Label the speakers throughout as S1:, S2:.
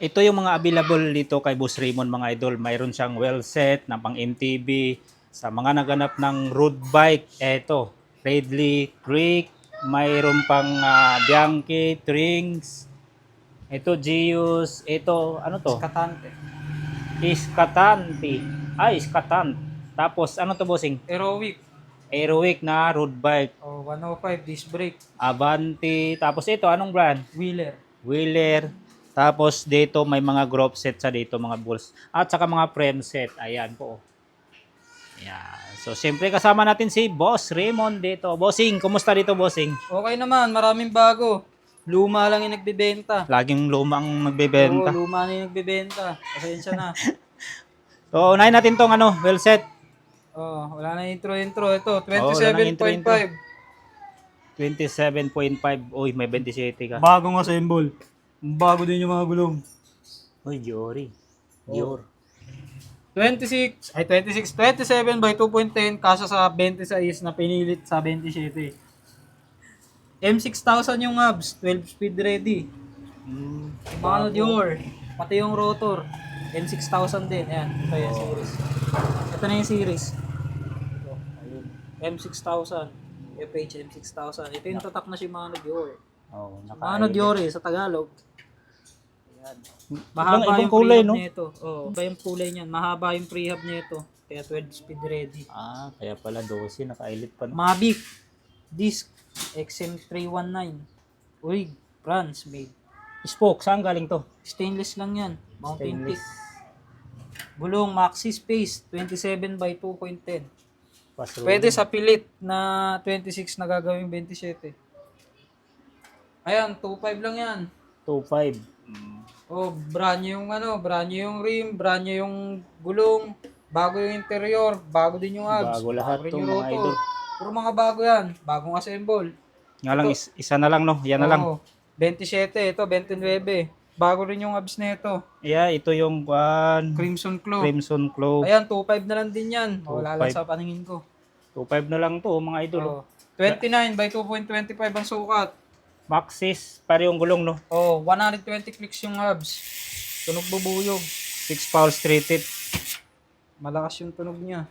S1: Ito yung mga available dito kay Boss Raymond mga idol. Mayroon siyang well set na pang MTB. Sa mga naganap ng road bike, eto, Redley Creek. Mayroon pang Bianchi, Trings. Ito, Geus. Ito, ano to?
S2: Skatante.
S1: Iskatante. Iskatan. Tapos, ano to, bossing?
S2: Aerowick.
S1: Aerowick na road bike.
S2: 105 disc brake.
S1: Avanti. Tapos ito, anong brand?
S2: Wheeler.
S1: Wheeler. Tapos dito may mga group set sa dito, mga balls. At saka mga frame set. Ayan po. Ayan. So, siyempre kasama natin si Boss Raymond dito. Bossing, kumusta dito, Bossing?
S2: Okay naman, maraming bago. Luma lang yung nagbebenta.
S1: Laging lumang
S2: Oo,
S1: nagbebenta.
S2: luma na yung nagbebenta. Pasensya na.
S1: So, unahin natin tong well set.
S2: Wala na intro. Ito,
S1: wala nang intro.
S2: 27.5.
S1: 27.5. Uy, may 27 ka.
S2: Bagong assemble. Bago din yung mga gulong.
S1: Uy, Diori. Dior.
S2: 27 by 2.10 kasa sa 26 na pinilit sa 27. M6000 yung hubs, 12 speed ready. Shimano Dior, pati yung rotor, M6000 din. Ayan, ito yung series. Ito na yung series. Ito, ayun. M6000, FH M6000. Ito yung tatak na Shimano Dior.
S1: Oh,
S2: Shimano Dior sa Tagalog. Ayan.
S1: Ibang
S2: Mahaba yung
S1: kulay,
S2: prehab
S1: no?
S2: nito. Iba yung kulay niyan. Mahaba yung prehab nito. Kaya 12 speed ready.
S1: Kaya pala 12, naka-elite pa. No?
S2: Mavic Disc XM319. Uy, bronze made.
S1: Spoke, saan galing to?
S2: Stainless lang yan. Mountain
S1: Stainless.
S2: tip. Gulong Maxi Space 27 by 2.10. Pwede sa pilit na 26 na gagawing 27. Ayan, 2.5 lang yan.
S1: 2.5.
S2: Brand new yung brand new yung rim, brand new yung gulong, bago yung interior, bago din yung hubs.
S1: Bago lahat
S2: rin
S1: to,
S2: yung
S1: mga
S2: rotor.
S1: idol.
S2: Puro mga bago yan. Bagong assemble.
S1: Nga lang, isa na lang, no? Yan na lang.
S2: 27. Ito, 29. Bago rin yung hubs na ito.
S1: Yeah, ito yung
S2: Crimson Claw.
S1: Crimson Claw.
S2: Ayan, 2.5 na lang din yan. Wala lang
S1: 2.5.
S2: sa paningin ko.
S1: 2.5 na lang to, mga idol.
S2: 29 by 2.25 ang sukat.
S1: Maxis, pare yung gulong, no?
S2: 120 clicks yung hubs. Tunog bubuyog.
S1: 6 pulse treated.
S2: Malakas yung tunog niya.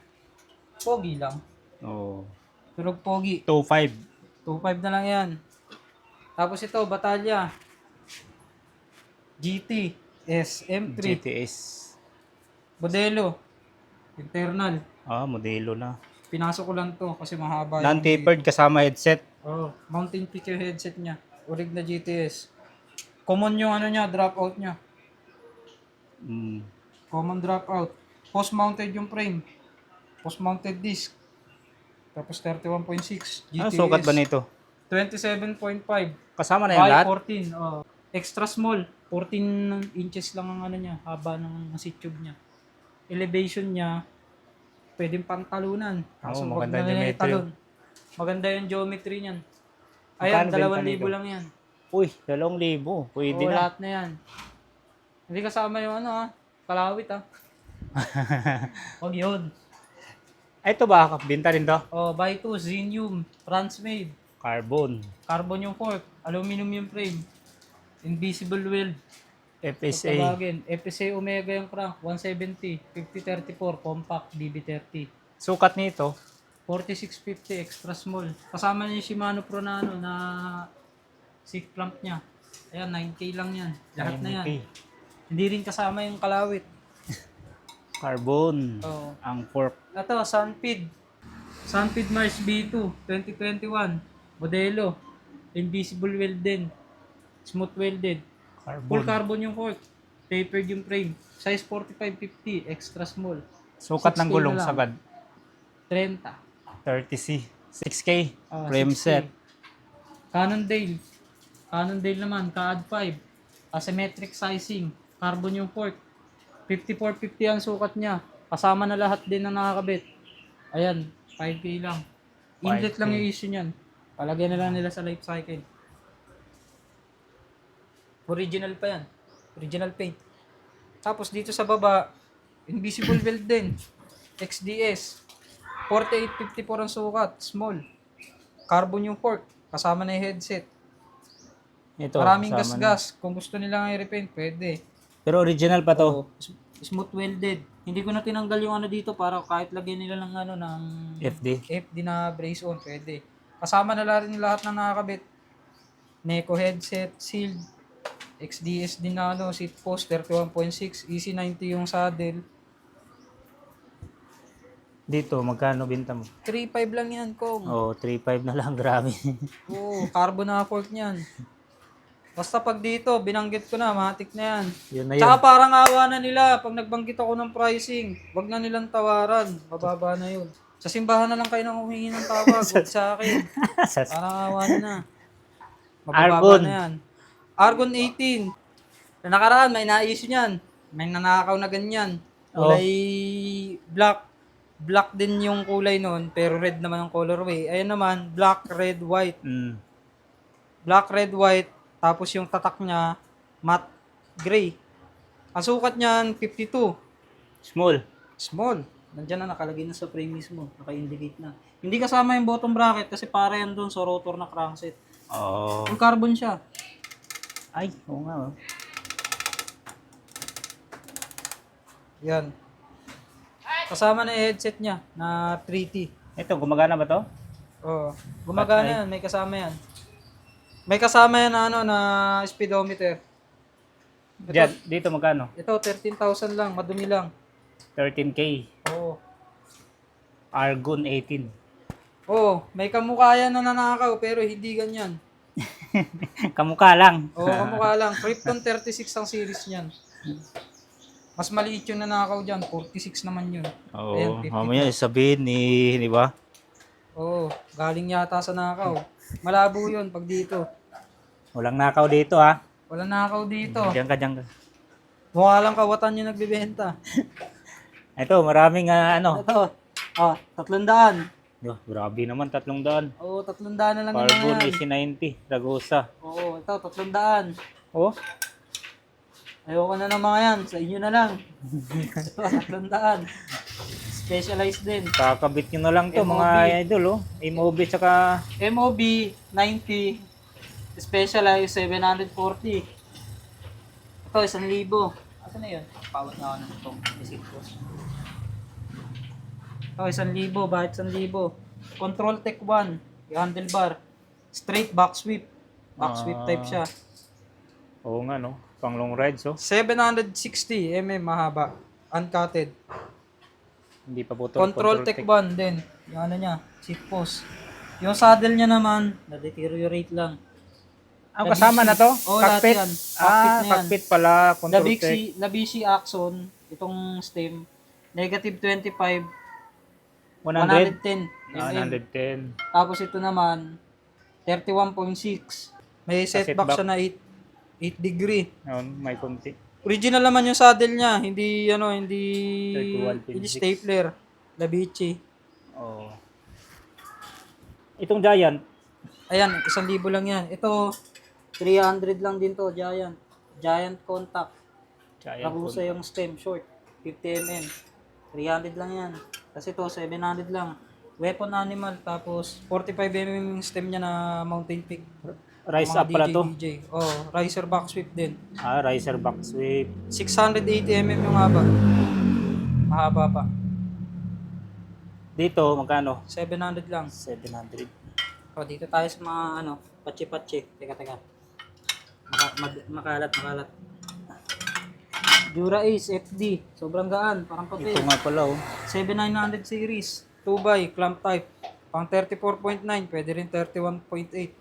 S2: Pogi lang.
S1: Oh.
S2: Tunog pogi.
S1: 2.5.
S2: 2.5 na lang yan. Tapos ito, Batalya. GT. SM3.
S1: GTS.
S2: Modelo. Internal.
S1: Modelo na.
S2: Pinasok ko lang to kasi mahaba.
S1: Non-tapered kasama headset.
S2: Mountain Peak yung headset niya. Orig na GTS. Common yung niya, dropout niya. Common dropout. Post-mounted yung frame. Post-mounted disc. Tapos 31.6 GTS.
S1: Ano sukat ba nito?
S2: 27.5.
S1: Kasama na yung lahat?
S2: 14. Extra small. 14 inches lang ang niya, haba ng seat tube niya. Elevation niya, pwedeng pantalunan. Kaso
S1: maganda
S2: wag na
S1: yung
S2: nila
S1: geometry.
S2: italon. Maganda yung geometry niyan. Ayan,
S1: Magkano benta
S2: 2,000
S1: nito?
S2: lang yan.
S1: Uy, 2,000. Pwede na.
S2: Lahat na yan. Hindi kasama yung kalawit Wag yun.
S1: Ito ba? Binta rin to?
S2: Buy 2, Xenium, France made.
S1: Carbon.
S2: Carbon yung fork, aluminum yung frame. Invisible weld.
S1: FSA.
S2: Tawagin. FSA Omega yung crank, 170, 5034, compact, DB30.
S1: Sukat nito?
S2: 4650 extra small. Kasama niya yung Shimano Pro na seat clamp niya. Ayan, 9K lang yan. Lahat na yan.
S1: 9K.
S2: Hindi rin kasama yung kalawit.
S1: Carbon. Ang fork.
S2: Ito, Sunfeed. Sunfeed Mars B2, 2021. Modelo. Invisible weld din. Smooth welded. Full carbon yung fork. Tapered yung frame. Size 45-50, extra small.
S1: Sukat
S2: 6K
S1: ng gulong
S2: na lang.
S1: sagad.
S2: 30.
S1: 30C. 6K. Frame
S2: 6K.
S1: set.
S2: Cannondale. Cannondale naman, CAD 5. Asymmetric sizing. Carbon yung fork. 5450 ang sukat niya. Kasama na lahat din na nakakabit. Ayan, 5K lang. Inlet
S1: 5K.
S2: lang yung issue niyan. Palagyan na lang nila sa life cycle. Original pa yan. Original paint. Tapos dito sa baba, invisible weld din. XDS. 4854 ang sukat. Small. Carbon yung fork. Kasama na yung headset.
S1: Ito.
S2: Maraming
S1: kasama
S2: gas-gas. Kung gusto nila nga i-repaint, pwede.
S1: Pero original pa to.
S2: Oh, smooth welded. Hindi ko na tinanggal yung ano dito para kahit lagyan nila ng ano ng
S1: FD.
S2: FD na brace on, pwede. Kasama na rin lahat ng nakakabit. Neko headset, sealed, XDS din na ano, seat post 31.6, EC90 yung saddle.
S1: Dito, magkano binta mo?
S2: 3.5 lang yan, Kong.
S1: Oh, 3.5 na lang. Grabe.
S2: Oo, carbon na fork niyan. Basta pag dito, binanggit ko na, matik na yan.
S1: Yun na yun.
S2: Tsaka parang awa na nila, pag nagbanggit ako ng pricing, wag na nilang tawaran, mababa na yun. Sa simbahan na lang kayo nang humingi ng tawag, wag sa akin. Parang awa na. Mabababa
S1: Argon.
S2: na yan. Argon 18. Sa nakaraan, may na-issue niyan. May nanakaw na ganyan. Kulay black. Black din yung kulay nun, pero red naman ang colorway. Ayan naman, black, red, white.
S1: Mm.
S2: Black, red, white. Tapos yung tatak niya, matte gray. Ang sukat niyan, 52.
S1: Small.
S2: Small. Nandiyan na, nakalagay na sa frame mismo. Naka-indicate na. Hindi kasama yung bottom bracket kasi para yan dun sa rotor na crankset.
S1: Oh.
S2: Full carbon siya.
S1: Ay, oo nga. Oh.
S2: Yan. Kasama na yung headset niya na 3T.
S1: Ito, gumagana ba to?
S2: Oo. Gumagana yan. May kasama yan. May kasama yan na, ano, na speedometer.
S1: Diyan, dito magkano?
S2: Ito, 13,000 lang. Madumi lang.
S1: 13K.
S2: Oo.
S1: Argon 18.
S2: Oo. May kamukha yan na nanakaw pero hindi ganyan.
S1: Kamukha lang.
S2: Oo, kamukha lang. Krypton 36 ang series niyan. Mas maliit yung nanakaw dyan. 46 naman yun.
S1: Oo.
S2: Ayan, 52.
S1: Mamaya sabihin di ba?
S2: Oo. Galing yata sa nakaw. Malabo yun pag dito.
S1: Walang nakaw dito ha.
S2: Walang nakaw dito.
S1: Diyan ka, diyan ka.
S2: Mukha lang kawatan yung nagbibenta.
S1: Ito, maraming ano.
S2: Ito. Oh, 300.
S1: Oh, grabe naman, 300.
S2: Oo, 300 na lang yun.
S1: Carbon
S2: Yan.
S1: AC90, Ragosa.
S2: Oo, ito, 300.
S1: Oh,
S2: Ayoko na ng mga yan. Sa inyo na lang. Ito, 300. Specialized din.
S1: kakabit nyo na lang to
S2: MOB.
S1: mga idol oh. MOB tsaka
S2: MOB 90. Specialized 740. Ito, 1,000. Asa na yun? Pawat na ako ng itong isip ko. Ito, 1,000. Bakit 1,000? Control Tech 1. Yung handlebar. Straight back sweep. Back sweep type siya.
S1: oo nga no, pang long rides oh.
S2: 760 mm mahaba. Uncutted.
S1: Hindi pa putol.
S2: Control Tech 1 din. Yung ano niya, seat post. Yung saddle niya naman, na-deteriorate lang.
S1: Ang kasama na to?
S2: Oo, lahat
S1: Cockpit?
S2: yan. Cockpit na yan.
S1: Cockpit pala, control tech.
S2: Nabisi Axon, itong stem, negative 25,
S1: 100?
S2: 110 mm.
S1: 110.
S2: Tapos ito naman, 31.6. May setback
S1: setback.
S2: siya na 8 degree.
S1: Yun, may konti.
S2: Original naman yung saddle niya, hindi
S1: 31.6.
S2: hindi stapler. Labici.
S1: Oh. Itong Giant,
S2: Ayan, 1,000 lang yan. Ito, 300 lang din to, Giant. Giant contact. Ragusa yung stem, short. 50 mm. 300 lang yan. Kasi ito, 700 lang. Weapon animal, tapos 45 mm yung stem niya na Mountain Peak.
S1: rise
S2: Mga
S1: up pala to.
S2: DJ. Oh, riser back sweep din.
S1: Riser back sweep.
S2: 680 mm yung haba. Mahaba pa.
S1: Dito, magkano?
S2: 700 lang.
S1: 700.
S2: O, dito tayo sa mga patsi-patsi. Teka. Makalat. Dura Ace FD. Sobrang gaan. Parang puti.
S1: Ito nga pala oh.
S2: 7900 series. 2x, clamp type. Pang 34.9. Pwede rin 31.8.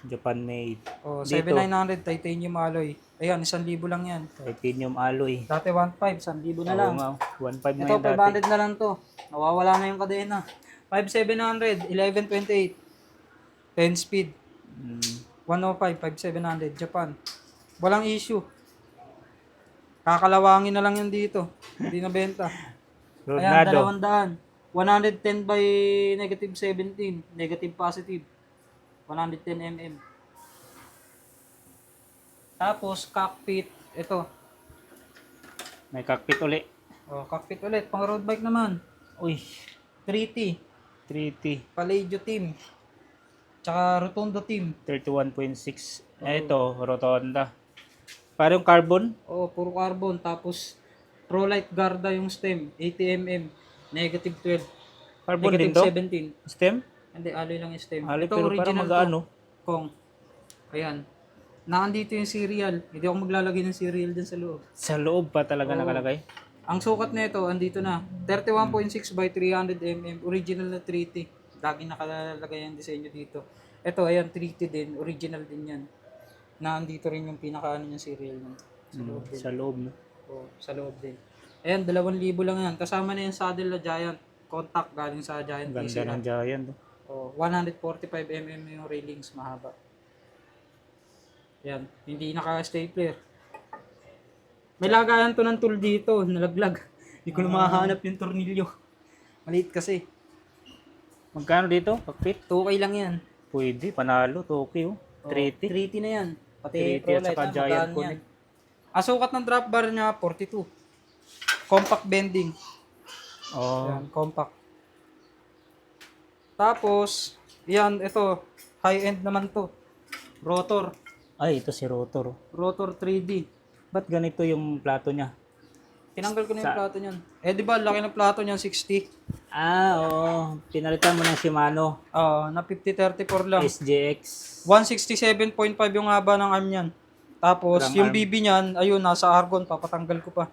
S1: Japan made.
S2: O,
S1: Dito.
S2: 7900 titanium alloy. Ayan, 1,000 lang yan.
S1: Titanium alloy.
S2: Dati 1.5, 1,000 na
S1: Oo
S2: lang.
S1: nga, 1.5 na
S2: Ito,
S1: yun dati.
S2: 500 na lang to. Nawawala na yung kadena. 5,700, 1128. 10 speed. 105, 5,700. Japan. Walang issue. Kakalawangin na lang yan dito. Hindi na benta. Ayan,
S1: Rodnado.
S2: 200. 110 by negative 17. Negative positive. 110 mm. Tapos, cockpit. Ito.
S1: May cockpit uli.
S2: Oh, cockpit ulit. Pang road bike naman.
S1: Uy,
S2: 3T.
S1: 3T.
S2: Paladio team. Tsaka Rotundo team.
S1: 31.6. Ito, Rotonda. Parang carbon.
S2: Oo, puro carbon. Tapos, ProLite Garda yung stem. 80 mm. Negative 12.
S1: Carbon din
S2: Negative
S1: to.
S2: 17.
S1: Stem?
S2: Hindi, alloy lang yung stem.
S1: Ali,
S2: Ito,
S1: pero parang
S2: original to.
S1: mag-ano.
S2: Kong. Ayan. Nandito yung serial. Hindi ako maglalagay ng serial dyan sa loob.
S1: Sa loob pa talaga
S2: Oo.
S1: nakalagay.
S2: Ang sukat nito, andito na. 31.6 by 300 mm. Original na 3T. Lagi nakalagay ang disenyo dito. Ito, ayan, 3T din. Original din yan. Nandito rin yung pinakaano yung serial nun. Sa loob din.
S1: Sa loob, no?
S2: Oo, sa loob din. Ayan, 2,000 lang yan. Kasama na yung saddle na Giant. Contact galing sa Giant
S1: Ganda
S2: TCR.
S1: ng Giant. No?
S2: Oh, 145 mm yung railings, mahaba. Yan, hindi naka-stapler. May lagayan to ng tool dito, nalaglag. Hindi ko na mahanap yung tornilyo. Maliit kasi.
S1: Magkano dito? Cockpit?
S2: 2K lang yan.
S1: Pwede, panalo, Tokyo.
S2: Oh,
S1: 3T.
S2: 3T na yan. Pati
S1: 3T at
S2: ProLite,
S1: saka Giant
S2: magkano yan?
S1: Connect.
S2: Ang sukat ng drop bar niya, 42. Compact bending.
S1: Oh,
S2: Yan, compact. Tapos, yan, ito, high-end naman to. Rotor.
S1: ay, ito si rotor.
S2: Rotor 3D.
S1: Ba't ganito yung plato niya?
S2: Tinanggal ko na yung plato niyan. Eh, di ba, laki ng plato niyan, 60.
S1: Ah, oo. Pinalitan mo ng Shimano.
S2: Oo, na 5034 lang.
S1: SJX.
S2: 167.5 yung haba ng arm niyan. Tapos,
S1: Parang
S2: yung
S1: arm.
S2: BB niyan, ayun, nasa argon, papatanggal ko pa.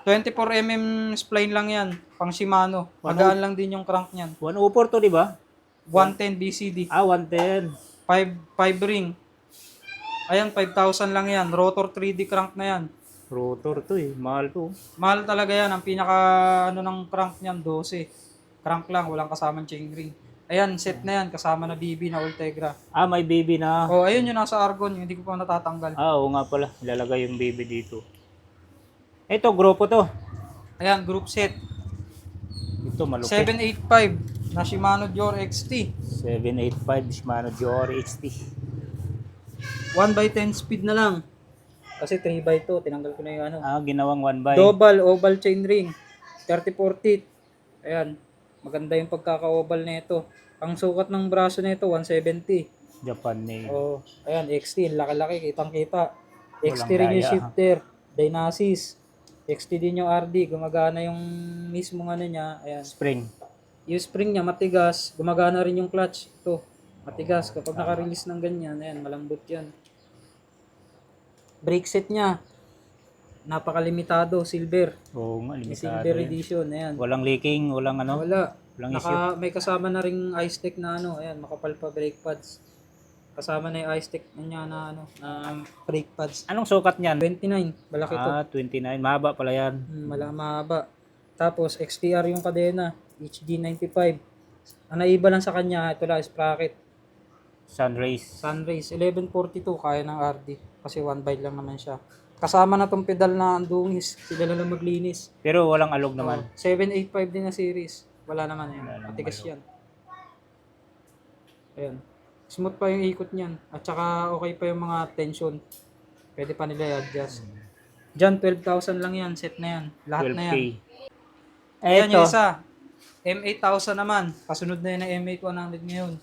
S2: 24mm spline lang yan, pang Shimano. Magaan lang din yung crank niyan.
S1: 104 to, di ba?
S2: 110 BCD.
S1: Ah, 110.
S2: 5 ring. Ayan, 5,000 lang yan. Rotor 3D crank na yan.
S1: Rotor to eh. Mahal to.
S2: Mahal talaga yan. Ang pinaka ano ng crank niyan, 12. Crank lang, walang kasamang chainring. Ayan, set na yan. Kasama na BB na Ultegra.
S1: Ah, may baby na.
S2: Oh, ayun yung nasa argon. Yung hindi ko pa natatanggal.
S1: Ah, oo nga pala. Ilalagay yung baby dito. Ito, grupo to.
S2: Ayan, group set.
S1: Ito, malupit.
S2: 785 na Shimano Dior XT.
S1: 785 Shimano Dior XT.
S2: 1x10 speed na lang. Kasi 3x2. Tinanggal ko na yung ano.
S1: Ah, ginawang 1x.
S2: Double oval chain ring. 34 teeth. Ayan. Maganda yung pagkaka-oval na ito. Ang sukat ng braso na ito, 170.
S1: Japan made.
S2: Oh, ayan, XT. Laki-laki. Kitang-kita. XT
S1: Walang
S2: rin yung
S1: daya.
S2: shifter. Dynasis. XT din yung RD. Gumagana yung mismong ano niya. Ayan.
S1: Spring.
S2: Yung spring niya matigas, gumagana rin yung clutch. Ito, matigas. Kapag naka-release ng ganyan, ayan, malambot yan. Brake set niya, napakalimitado, silver.
S1: Oo nga,
S2: May
S1: limitado
S2: silver
S1: yan.
S2: edition, ayan.
S1: Walang leaking, walang ano.
S2: Wala.
S1: Walang issue.
S2: May kasama na ring iStech na ano, ayan, makapal pa brake pads. Kasama na yung iStech niya na ano, na brake pads.
S1: Anong sukat niyan?
S2: 29, malaki to.
S1: Ah, 29. Mahaba pala yan.
S2: Mahaba. Tapos, XTR yung kadena, HG95. Ang naiba lang sa kanya, ito lang, sprocket.
S1: Sunrays.
S2: Sunrays, 1142, kaya ng RD. Kasi 1 byte lang naman siya. Kasama na tong pedal na andungis. Sila lang maglinis.
S1: Pero walang alog naman.
S2: 785 din na series. Wala naman yan.
S1: Wala namang
S2: Matigas
S1: alog.
S2: yan. Ayan. Smooth pa yung ikot niyan. At saka okay pa yung mga tension. Pwede pa nila i-adjust. Diyan, 12,000 lang yan. Set na yan. Lahat na
S1: 12K.
S2: yan. Ayan
S1: Eto.
S2: yung isa. M8000 naman. Kasunod na yun ng M8100 ngayon.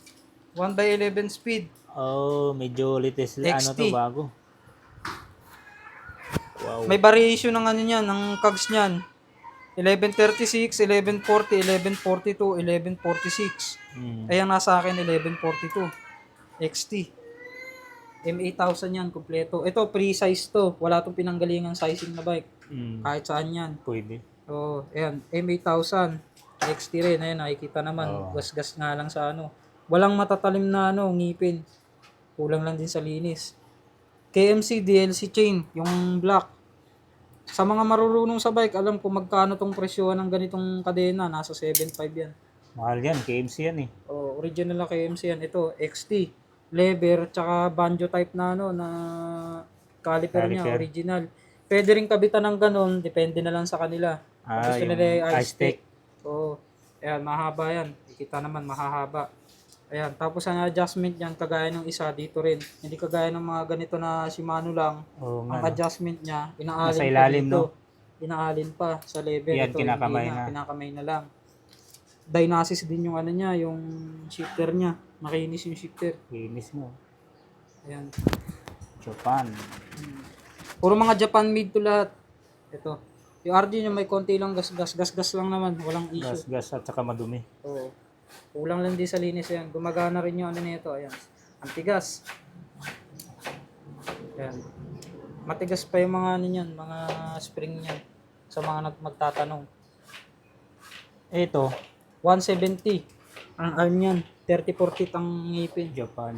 S2: 1x11 speed.
S1: Oh, medyo latest. Ano
S2: XT.
S1: to, bago. Wow.
S2: May variation ng ano niyan, ng cogs niyan. 1136, 1140, 1142, 1146. Ayan nasa akin 1142. XT. M8000 yan, kompleto. Ito, pre-size to. Wala tong pinanggalingang sizing na bike. Kahit saan yan.
S1: Pwede.
S2: So, ayan, M8000. XT rin, ayan, nakikita naman.
S1: Oo.
S2: Gas-gas nga lang sa ano. Walang matatalim na ano, ngipin. Kulang lang din sa linis. KMC DLC chain, yung black. Sa mga marurunong sa bike, alam ko magkano tong presyo ng ganitong kadena. Nasa 7.5 yan.
S1: Mahal yan. KMC yan eh.
S2: Oh, original na KMC yan. Ito, XT. Lever, tsaka banjo type na ano, na caliper niya,
S1: Caliper.
S2: original. Pwede rin kabitan ng ganon, depende na lang sa kanila. Kung
S1: Ah,
S2: gusto
S1: yung
S2: nila yung
S1: iStech.
S2: Oo. Ayan, mahaba yan. Ikita naman, mahahaba. Ayan, tapos ang adjustment niyan, kagaya ng isa dito rin. Hindi kagaya ng mga ganito na Shimano lang.
S1: Oo
S2: Ang
S1: nga.
S2: adjustment niya, inaalin
S1: Nasa
S2: pa
S1: ilalim,
S2: dito. Inaalin pa sa lever.
S1: Yan,
S2: Ito,
S1: kinakamay
S2: hindi
S1: na.
S2: Kinakamay na lang. Dynasis din yung ano niya, yung shifter niya. Makinis yung shifter.
S1: Kinis mo.
S2: Ayan.
S1: Japan.
S2: Puro mga Japan made to lahat. Ito. Yung RD niya may konti lang gas lang naman, walang issue.
S1: Gas at saka madumi.
S2: Oo. Kulang lang din sa linis yan. Gumagana rin yung ano nito, ayan. Antigas. Ayan. Matigas pa yung mga ano niyan, mga spring niyan sa mga magtatanong. Ito, 170 ang arm niyan. 30-40 ang ngipin.
S1: Japan.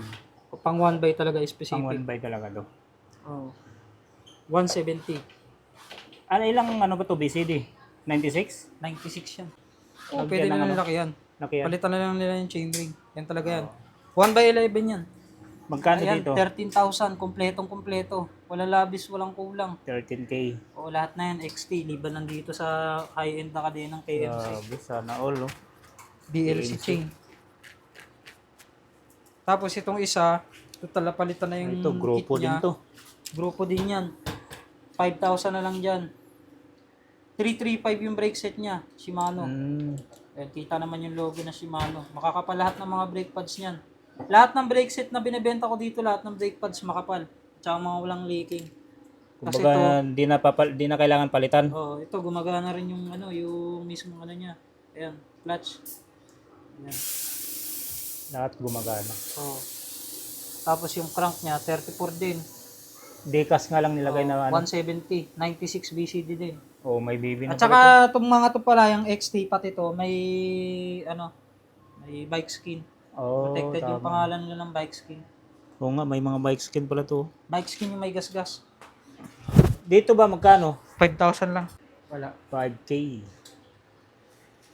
S2: Pang 1 by talaga
S1: Pang
S2: specific.
S1: 1 by talaga to.
S2: Oo. 170.
S1: Ano ilang ano ba to BCD? 96?
S2: 96 yan.
S1: Lagyan
S2: Pwede
S1: ng
S2: na
S1: ano?
S2: nila yan.
S1: Laki yan.
S2: Palitan na lang nila yung chainring. Yan talaga yan. 1 by 11 yan.
S1: Magkano
S2: Ayan,
S1: dito?
S2: 13,000. Kompletong-kompleto. Walang labis, walang kulang.
S1: 13K.
S2: O lahat na yan, XT. Liban nandito sa high-end na kadenang KMC.
S1: Grabe, sana all, oh.
S2: DLC chain. Tapos itong isa, total palitan na yung
S1: Ito, grupo
S2: kit niya.
S1: din to.
S2: Grupo din yan. 5,000 na lang dyan. 335 yung brake set niya, Shimano. Ayan, kita naman yung logo na Shimano. Makakapal lahat ng mga brake pads niyan. Lahat ng brake set na binebenta ko dito, lahat ng brake pads makapal. Tsaka mga walang leaking. Kasi
S1: Kumbaga, di na kailangan palitan.
S2: ito gumagana rin yung ano, yung mismong ano niya. Ayan, clutch. Ayan.
S1: Lahat gumagana.
S2: Oh. Tapos yung crank niya, 34 din.
S1: Dekas nga lang nilagay na ano.
S2: 170, 96 BCD din.
S1: Oh, may BB na
S2: At
S1: pala
S2: saka itong mga to pala, yung XT pati to, may ano, may bike skin.
S1: to. Oh,
S2: Protected yung
S1: tama.
S2: pangalan nila ng bike skin.
S1: Oo nga, may mga bike skin pala to.
S2: Bike skin yung may gas-gas.
S1: Dito ba magkano?
S2: 5,000 lang. Wala.
S1: 5K.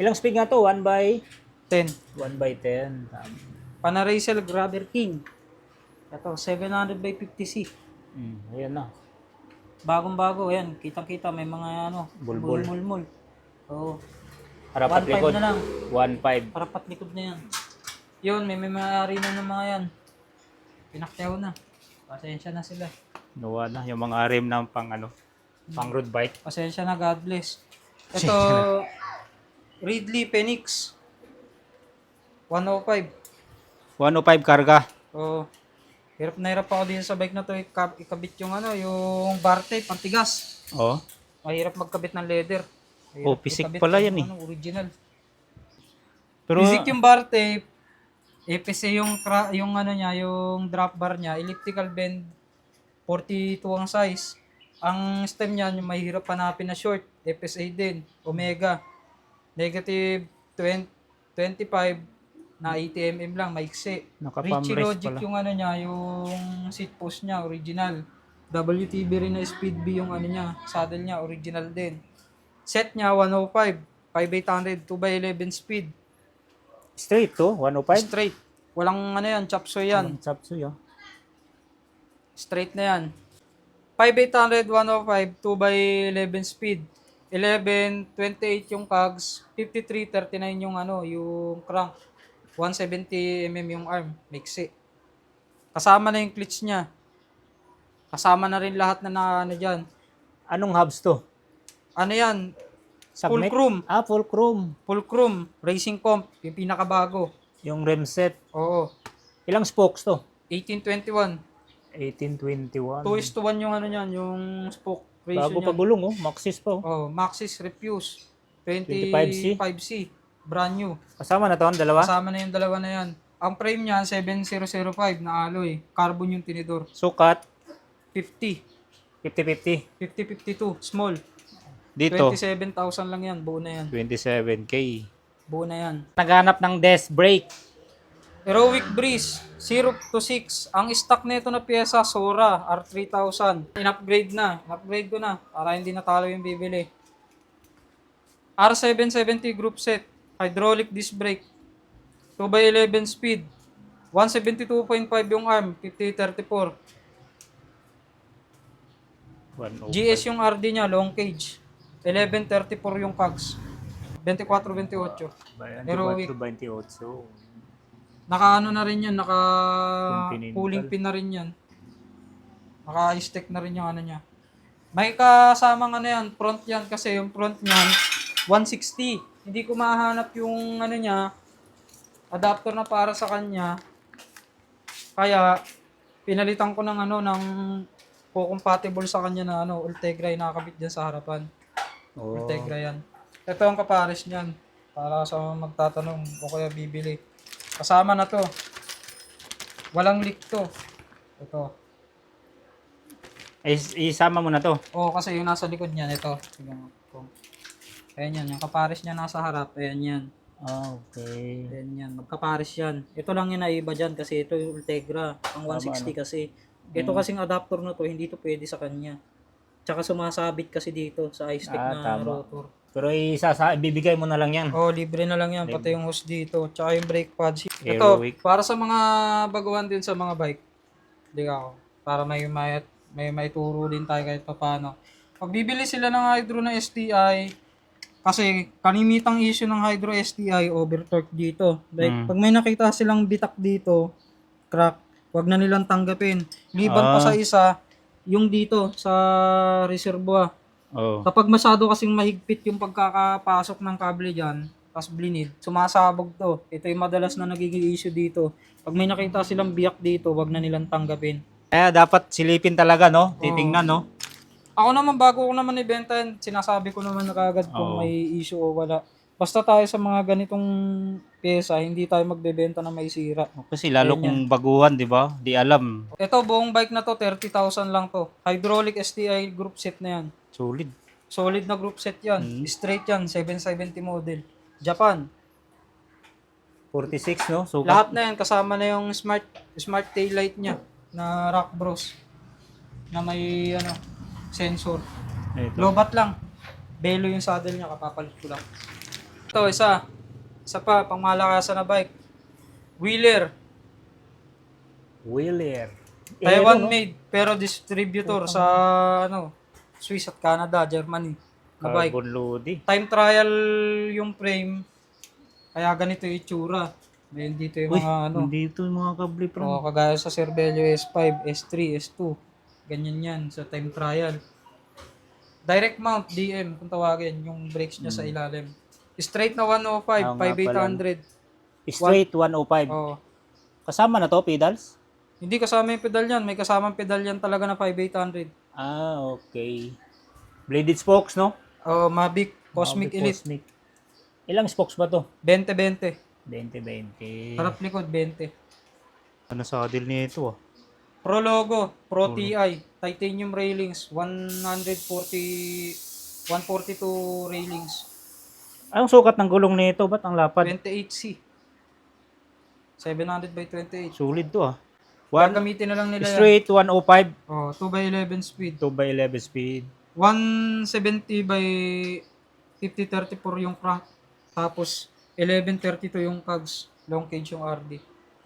S1: Ilang speed nga to? 1 by
S2: 10.
S1: 1 by 10. Tama.
S2: Panaracer Grabber King. Ito, 700 by 50C.
S1: Ayan na.
S2: Bagong-bago, ayan. Kitang-kita, may mga ano,
S1: Bulbul.
S2: mulmul. Oo.
S1: Harapat
S2: 1.5
S1: likod.
S2: na lang.
S1: 1.5.
S2: Parapat likod na yan. Yun, may may-ari na ng mga yan. Pinakyaw na. Pasensya na sila.
S1: Nawa na. Yung mga rim na pang ano, pang road bike.
S2: Pasensya na, God bless. Ito, Ridley Phoenix. 105.
S1: 105 karga.
S2: Oo. Hirap na hirap ako dito sa bike na to. Ikabit yung ano, yung bar tape, pantigas.
S1: Oh.
S2: Mahirap magkabit ng leather.
S1: Oh, pisik
S2: ikabit
S1: pala
S2: yung
S1: yan eh.
S2: Ano, original.
S1: Pero
S2: Pisik yung bar tape. EPC yung ano niya, yung drop bar niya, elliptical bend 42 ang size. Ang stem niya, yung mahirap hanapin na short, FSA din, Omega. Negative 25 na 80 mm lang, maiksi. Richie
S1: naka-pamrest
S2: Logic
S1: pala.
S2: yung ano niya, yung seat post niya, original. WTB rin na Speed B yung ano niya, saddle niya, original din. Set niya, 105, 5800, 2x11 speed.
S1: Straight to, 105.
S2: Straight. Walang ano yan, chapso yan.
S1: Ang chapsuy, oh.
S2: Straight na yan. 5800, 105, 2x11 speed. 11, 28 yung cogs. 53, 39 yung ano, yung crank. 170 mm yung arm. Mixi. Kasama na yung clutch niya. Kasama na rin lahat na ano dyan.
S1: Anong hubs to?
S2: Ano yan? Full
S1: Submit?
S2: chrome.
S1: Ah, full chrome.
S2: Full chrome. Racing comp. Yung pinakabago.
S1: Yung rim set.
S2: Oo.
S1: Ilang spokes to?
S2: 1821.
S1: 1821.
S2: 2:1 yung ano niyan, yung spoke ratio
S1: Bago
S2: niyan.
S1: pa gulong, oh. Maxis pa, oh.
S2: Oh, Maxis Refuse.
S1: 25C.
S2: 25C. Brand new.
S1: Kasama na to ang dalawa?
S2: Kasama na yung dalawa na yan. Ang frame niya, 7005 na alloy. Carbon yung tinidor.
S1: Sukat,
S2: 50.
S1: 50-50.
S2: 5052. Small.
S1: Dito,
S2: 27,000 lang yan. Buo na yan.
S1: 27K.
S2: Buo na yan.
S1: Naghanap ng disc brake.
S2: Heroic Breeze. 0 to 6. Ang stock nito na pyesa, Sora. R3000. In-upgrade na. In-upgrade ko na. Para hindi natalo yung bibili. R770 group set. Hydraulic disc brake. 2x11 speed. 172.5 yung arm. 5034.
S1: 105.
S2: GS yung RD niya, long cage. 1134 yung cogs. 24-28. Heroic.
S1: 24-28.
S2: Naka ano na rin yan, naka
S1: Continental.
S2: pulling pin na rin yan. Naka stick na rin yung ano niya. May kasamang ano yan, front yan kasi yung front niyan 160. Hindi ko mahanap yung ano niya, adapter na para sa kanya. Kaya pinalitan ko ng ano ng compatible sa kanya na ano, Ultegra yung nakakabit dyan sa harapan.
S1: Oh.
S2: Ultegra yan. Ito ang kapares niyan. Para sa magtatanong o kaya bibili. Kasama na to. Walang leak to. Ito.
S1: Isama mo na to.
S2: Oo, kasi yung nasa likod niyan, ito. Tingnan mo. Ito. Ayan yan. Yung kapares niya nasa harap. Ayan yan.
S1: Ah, okay.
S2: Ayan yan. Magkapares yan. Ito lang yung naiba dyan kasi ito yung Ultegra. Ang 160 kasi. Ito kasing adapter na to, hindi to pwede sa kanya. Tsaka sumasabit kasi dito sa iStick na
S1: tama.
S2: rotor.
S1: Pero bibigay mo na lang yan.
S2: Oh, libre na lang yan. Pati yung hose dito. Tsaka yung brake pads.
S1: Aerowick.
S2: Ito, para sa mga baguhan din sa mga bike. Hindi ako. Para may turo din tayo kahit paano. Pag bibili sila ng hydro na STI, kasi kanimitang issue ng hydro STI, over-torque dito. Like, pag may nakita silang bitak dito, crack, wag na nilang tanggapin. Liban pa sa isa, yung dito, sa reservoir.
S1: Oh.
S2: Kapag masyado kasing mahigpit yung pagkakapasok ng kable dyan, tapos blinid, sumasabog to. Ito yung madalas na nagiging issue dito. Pag may nakita silang biyak dito, wag na nilang tanggapin.
S1: Kaya dapat silipin talaga, no? Titingnan, no?
S2: Ako naman, bago ko naman ibenta yan, sinasabi ko naman na kagad kung may issue o wala. Basta tayo sa mga ganitong pyesa, hindi tayo magbebenta na may sira.
S1: Kasi lalo kung baguhan, di ba? Di alam.
S2: Ito, buong bike na to, 30,000 lang to. Hydraulic STI group set na yan.
S1: Solid.
S2: Solid na group set yan. Straight yan, 770 model. Japan.
S1: 46, no? So,
S2: Lahat na yan, kasama na yung smart taillight niya na Rock Bros. Na may sensor.
S1: ito.
S2: Lobat lang. Belo yung saddle niya, kapapalit ko lang. Ito, isa pa, pang malakasan na bike. Wheeler. Taiwan made, pero distributor sa Swiss at Canada, Germany. Na bike.
S1: Carbon loading.
S2: Time trial yung frame. Kaya ganito yung itsura. Then dito yung mga
S1: Dito yung mga kable, bro.
S2: kagaya sa Cervello S5, S3, S2. Ganyan yan sa time trial. Direct mount, DM, kung tawagin, yung brakes niya sa ilalim. Straight na 105, 5,800.
S1: Straight 105.
S2: Oh.
S1: Kasama na to, pedals?
S2: Hindi kasama yung pedal yan. May kasamang pedal yan talaga na 5,800.
S1: Ah, okay. Bladed spokes, no?
S2: Oh, Mavic Cosmic Elite.
S1: Cosmic. Ilang spokes ba to?
S2: 20-20.
S1: 20.
S2: Harap likod, 20.
S1: Ano saddle nito, ah?
S2: Pro logo, Pro TI, titanium railings, 142 railings.
S1: Anong sukat ng gulong nito? Ba't ang lapad?
S2: 28C. 700 by 28.
S1: Solid to, ah.
S2: Gagamitin na lang nila yan.
S1: Straight 105.
S2: Oh, 2x11 speed.
S1: 2x11 speed.
S2: 170 by 5034 yung crank. Tapos 1132 yung cogs. Long cage yung RD.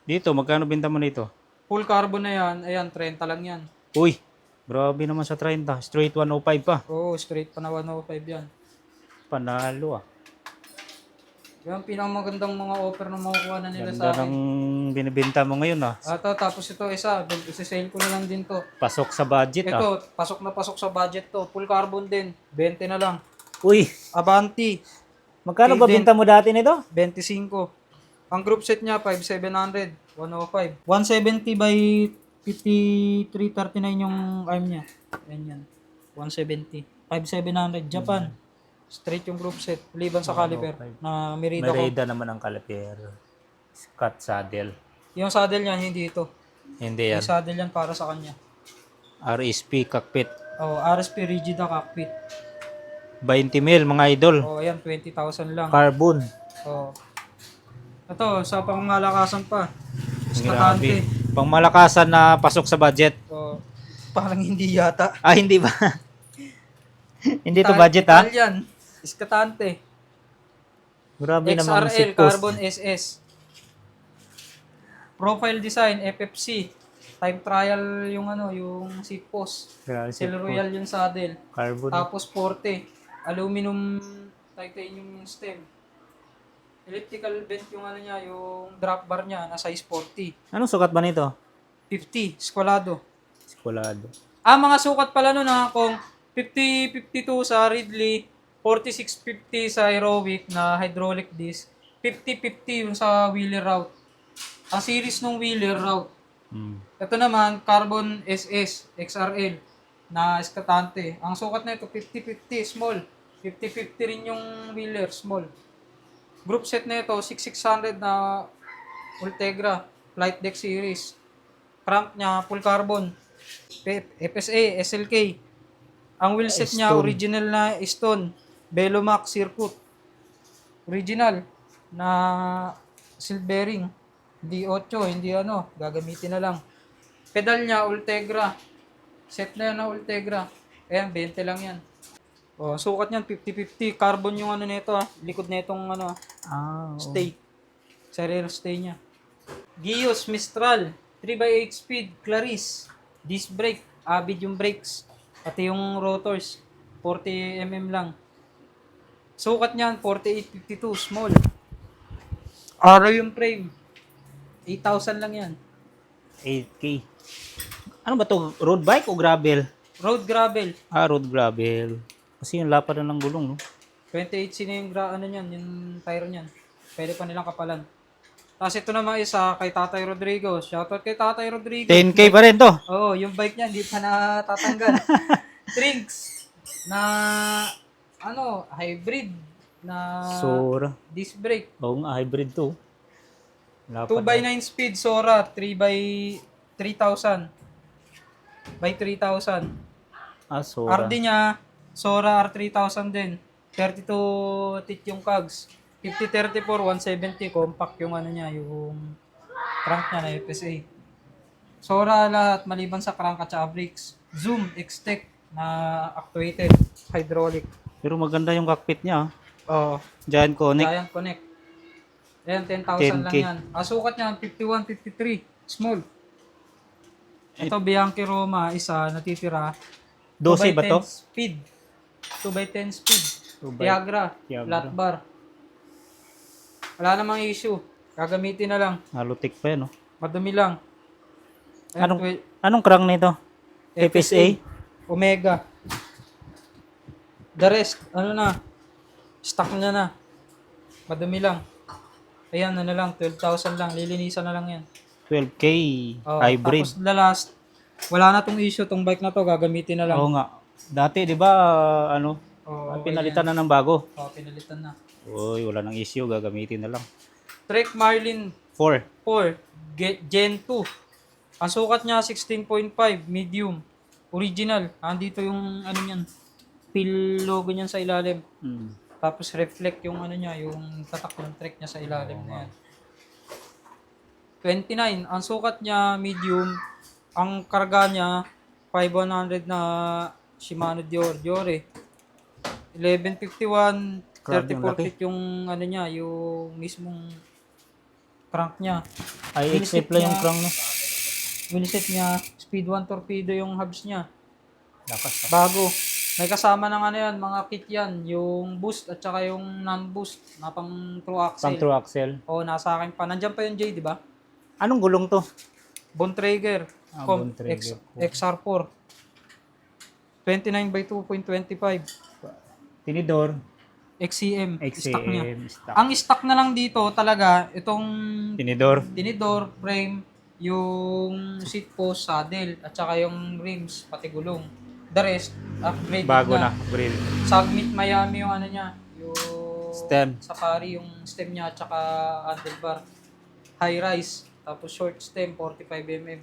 S1: Dito, magkano binta mo nito?
S2: Full carbon na yan. Ayan, 30 lang yan.
S1: Uy, grabe naman sa 30. Straight 105 pa.
S2: Oo, straight pa na 105 yan.
S1: Panalo, ah.
S2: Yan, pinakamagandang mga offer na makukuha na nila
S1: Ganda
S2: sa akin.
S1: ng binibenta mo ngayon, ah.
S2: Tapos ito isa, isi-sale ko na lang din to.
S1: Pasok sa budget, ah.
S2: Ito, pasok na pasok sa budget to. Full carbon din. 20 na lang.
S1: Uy,
S2: Avanti,
S1: magkano ba binta mo dati nito?
S2: 25. Ang group set niya, 5,700. 105. 170 by 5339 yung arm niya. Yan. 170. 5,700. Japan. Straight yung group set. Liban sa caliper. Na Merida ko.
S1: Merida naman ang caliper. Cut saddle.
S2: Yung saddle niya, hindi ito.
S1: Hindi yan.
S2: Yung saddle yan para sa kanya.
S1: RSP cockpit.
S2: Oh, RSP Rigida cockpit.
S1: 20 mil mga idol.
S2: Oh, yan, 20,000 lang.
S1: Carbon.
S2: Oh. Ito, sa pangmalakasan pa.
S1: Grabe.
S2: Skatante.
S1: Pang malakasan na pasok sa budget.
S2: Oh, parang hindi yata.
S1: Ah, hindi ba? Hindi to budget, ha?
S2: Italian. Skatante.
S1: Grabe naman si
S2: XRL, Carbon SS. Profile design, FFC. Time trial yung yung seat post.
S1: Grabe si
S2: Cell Royal yung saddle.
S1: Carbon.
S2: Tapos Forte. Aluminum titanium yung stem. Elliptical vent yung niya, yung drop bar niya na size 40.
S1: Anong sukat ba nito?
S2: 50, squalado.
S1: Skolado.
S2: Mga sukat pala nun kung 50-52 sa Ridley, 46-50 sa Aerowick na hydraulic disc, 50-50 yung sa wheeler route. Ang series ng wheeler route. Ito naman, Carbon SS, XRL, na eskatante. Ang sukat na ito, 50-50, small. 50-50 rin yung wheeler, small. Group set na ito, 6600 na Ultegra, Flight Deck Series. Crank niya, full carbon. FSA, SLK. Ang wheel set niya,
S1: Stone.
S2: original na Stone. Velomax Circuit. Original na seal bearing. Hindi 8, hindi ano, gagamitin na lang. Pedal niya, Ultegra. Set na yan na Ultegra. Ayan, 20 lang yan. Oh, sukat niyan 50-50. Carbon yung ano nito likod na itong ano, stay. Sa rear stay niya. Gios Mistral 3x8 speed Claris. Disc brake, Avid yung brakes. Pati yung rotors 40 mm lang. Sukat niyan 4852 small. Araw yung frame. 8,000 lang yan.
S1: 8K. Ano ba to? Road bike o gravel?
S2: Road gravel.
S1: Road gravel. Kasi yung lapad na ng gulong, no?
S2: 28C na yung ano niyan, yung tire niyan. Pwede pa nilang kapalan. Tapos ito naman isa kay Tatay Rodrigo. Shoutout kay Tatay Rodrigo.
S1: 10K pa rin to.
S2: Oo, yung bike niya hindi pa natatanggal. Trinks na ano, hybrid na
S1: Sora.
S2: disc brake.
S1: Oo nga, hybrid to. Lapad
S2: 2x9 speed Sora 3x3,000 by 3,000.
S1: Sora.
S2: RD niya Sora R3000 din. 32 teeth yung cogs. 5034 170 compact yung ano niya, yung crank niya na FSA. Sora lahat maliban sa crank at saka brakes. Zoom X-Tech na actuated hydraulic.
S1: Pero maganda yung cockpit niya.
S2: Oh,
S1: Giant Connect.
S2: Giant Connect. Ayan, 10,000 lang
S1: 10K.
S2: yan. Sukat niya 51-53. Small. Ito Bianchi Roma, isa natitira.
S1: 12 ba to?
S2: 2x10 speed. 2x10 speed.
S1: 2x
S2: Tiagra.
S1: Tiagra.
S2: Flat bar. Wala namang issue. Gagamitin na lang.
S1: Halutik pa yan, no?
S2: Madumi lang. Ayan,
S1: Anong crank nito? FSA?
S2: Omega. The rest, ano na, stock na na. Madumi lang. Ayan, ano lang, 12,000 lang. Lilinisan na lang yan.
S1: 12K.
S2: Oh,
S1: Hybrid.
S2: Tapos the last, wala na tong issue, tong bike na to, gagamitin na lang.
S1: Oo nga. Dati, di ba,
S2: Okay
S1: pinalitan
S2: yan.
S1: na ng bago.
S2: Pinalitan na.
S1: Uy, wala nang issue. Gagamitin na lang.
S2: Trek Marlin
S1: 4.
S2: 4, Gen 2. Ang sukat niya 16.5, medium. Original. Andito yung ano niyan, pil logo niyan sa ilalim. Tapos reflect yung ano niya, yung tatak ng trek niya sa ilalim na yan. 29. Ang sukat niya, medium. Ang karga niya, 500 na Shimano Diore. 1151,
S1: Grabe, ang
S2: 34
S1: laki.
S2: feet yung ano niya, yung mismong crank niya.
S1: Ay,
S2: Wheelset
S1: lang yung
S2: niya.
S1: crank, no?
S2: Wheelset niya, speed 1 torpedo yung hubs niya.
S1: Lakas.
S2: Bago. May kasama ng ano yan, mga kit yan. Yung boost at saka yung non-boost na pang true axle.
S1: Pang true axle.
S2: Oo, nasa akin pa. Nandiyan pa yung J, di ba?
S1: Anong gulong to?
S2: Bontrager.
S1: Bontrager.
S2: XR4. 29 by 2.25.
S1: Tinidor.
S2: XCM. Stock niya.
S1: Stock.
S2: Ang stock na lang dito talaga, itong
S1: Tinidor.
S2: tinidor, frame, yung seat post, saddle, at saka yung rims, pati gulong. The rest, upgrade
S1: Bago na. Grill.
S2: Submit Miami yung ano niya, yung
S1: Stem.
S2: Safari, yung stem niya, at saka handlebar. High rise, tapos short stem, 45 mm.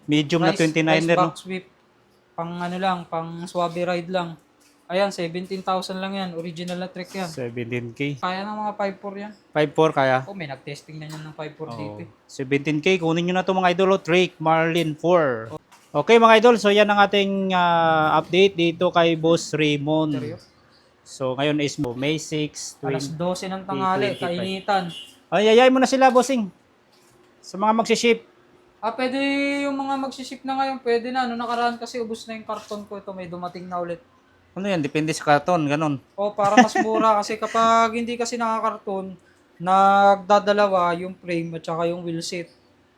S1: Medium na 29er, no?
S2: Box whip, pang ano lang, pang swabe ride lang. Ayan, 17,000 lang yan. Original na trick yan.
S1: 17K.
S2: Kaya ng mga 5.4 yan.
S1: 5.4 kaya?
S2: Oh, may nag-testing na yan ng 5.4 dito.
S1: 17K. Kunin nyo na to mga idol. Drake Marlin 4. Okay mga idol. So yan ang ating update dito kay Boss Raymond.
S2: Seryo?
S1: So ngayon is May 6,
S2: Alas 12 ng tanghali,
S1: 25.
S2: kainitan.
S1: Ay, yayay mo na sila, bossing. Sa mga magsiship.
S2: Pwede yung mga magsiship na ngayon, pwede na. Noong nakaraan kasi ubos na yung karton ko. Ito may dumating na ulit.
S1: Ano yan? Depende sa karton. Ganon.
S2: Para mas mura kasi kapag hindi kasi nakakarton, nagdadalawa yung frame at saka yung wheel set.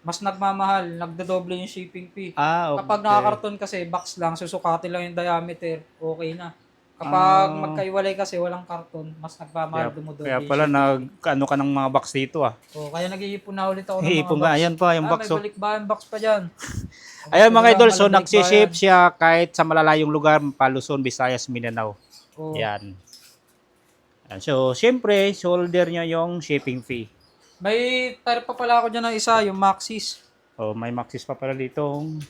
S2: Mas nagmamahal, nagdadoble yung shipping fee.
S1: Okay.
S2: Kapag nakakarton kasi, box lang, susukatin lang yung diameter, okay na. Kapag magkaiwalay kasi walang karton, mas nagmamahal dumudobli.
S1: Kaya pala nag-ano ka ng mga box dito ah.
S2: Kaya nag-iipon na ulit ako ng mga
S1: Iipon
S2: box.
S1: ka, ayan pa yung box
S2: May
S1: oh.
S2: balikbayan box pa dyan.
S1: Ayan mga idol, so
S2: Malabalik
S1: nagsiship
S2: bayan.
S1: siya kahit sa malalayong lugar, Luzon, Visayas, Mindanao.
S2: Oo.
S1: Yan. Yan. So, siyempre, shoulder niya yung shipping fee.
S2: May tire pa pala ako dyan ng isa, yung Maxis.
S1: Oh, may maxis pa pala ditong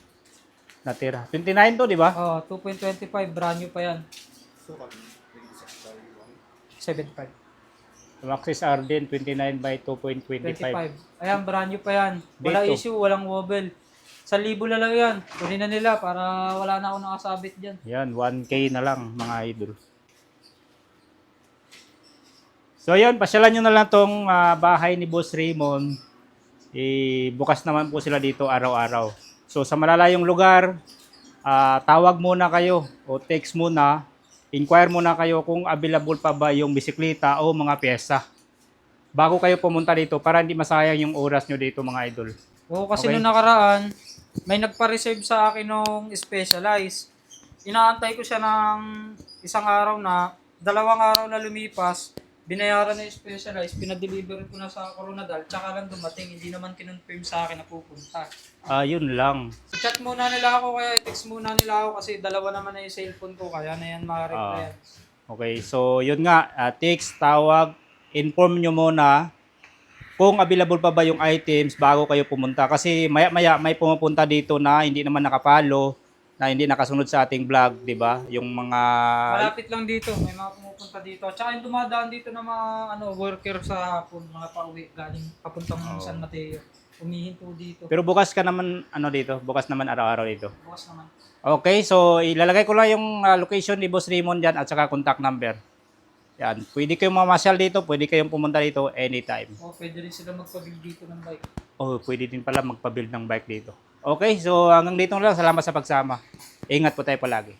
S1: natira. 29 to, di ba?
S2: 2.25, brand new pa yan. 75.
S1: Maxis Arden 29 by 2.25.
S2: 25. Ayan, brand new pa yan. Wala
S1: Dito.
S2: issue, walang wobble. 1,000 na lang yan. Kunin na nila para wala na ako nakasabit dyan.
S1: Yan, 1K na lang mga idol. So yun, pasyalan nyo na lang tong bahay ni Boss Raymond. Bukas naman po sila dito araw-araw. So sa malalayong lugar, tawag muna kayo o text muna. Inquire muna kayo kung available pa ba yung bisikleta o mga pyesa. Bago kayo pumunta dito para hindi masayang yung oras nyo dito mga idol.
S2: Kasi
S1: Okay.
S2: nung nakaraan, may nagpa-reserve sa akin nung Specialized. Inaantay ko siya ng isang araw na, 2 araw na lumipas, binayaran na yung Specialized, pinadeliver ko na sa Coronadal, tsaka lang dumating, hindi naman kinonfirm sa akin na pupunta.
S1: Yun lang.
S2: Chat muna nila ako, kaya text muna nila ako kasi 2 naman na yung cellphone ko, kaya na yan ma-replyan.
S1: Okay, so yun nga, text, tawag, inform nyo muna kung available pa ba yung items bago kayo pumunta. Kasi maya-maya may pumupunta dito na hindi naman nakapalo, na hindi nakasunod sa ating vlog, di ba? Yung mga...
S2: Malapit lang dito, may mga pumupunta dito. Tsaka yung dumadaan dito na mga worker sa hapon, mga pauwi, galing papuntang San Mateo. Umihinto dito.
S1: Pero bukas ka naman, dito? Bukas naman araw-araw dito.
S2: Bukas naman.
S1: Okay, so ilalagay ko lang yung location ni Boss Raymond dyan at saka contact number. Yan, pwede kayong mamasyal dito, pwede kayong pumunta dito anytime.
S2: Pwede rin sila magpabil dito ng bike.
S1: Pwede din pala magpa-build ng bike dito. Okay, so hanggang dito na lang. Salamat sa pagsama. Ingat po tayo palagi.